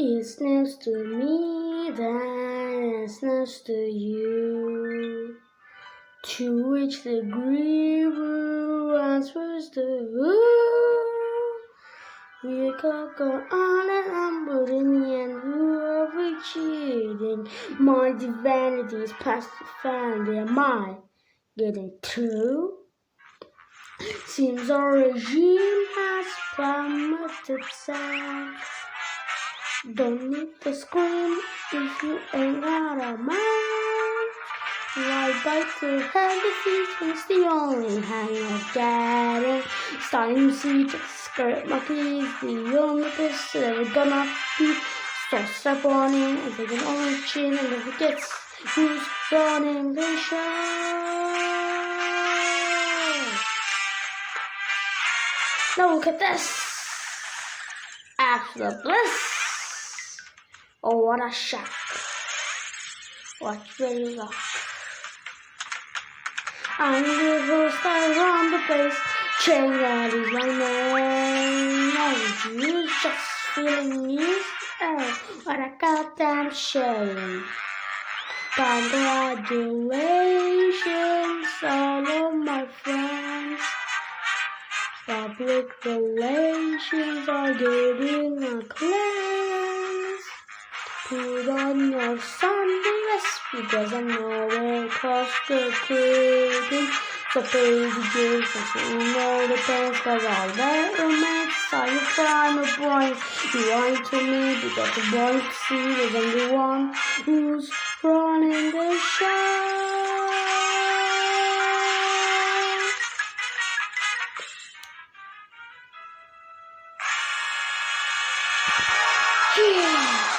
It's news to me, then it's news to you. To which degree who answers the who? We could go on and on, but in the end, who are we cheating? My divinity is past defined. Am I getting through? Seems our regime has plummeted south. Don't need to scream if you ain't got a mouth. Why bite to have the feeling's the only hang of getting. Starting to see just skirt monkeys, the only person ever gonna be. Stop running and take an orange chin and never forgets who's running the show. Now look at this. After bliss. Oh, what a shock. What's really rock? I'm the host, I run the place. Chain that is my name. No, you just feeling used. Oh, what a goddamn shame. Congratulations, all of my friends. Public relations are getting a cleanse. Put on your sundress because I know it costs the curtain. So pay the games so you know the things, cause all that roommates are your primal boys. You lying to me because the boy see that I'm the one who's running the show. Yeah.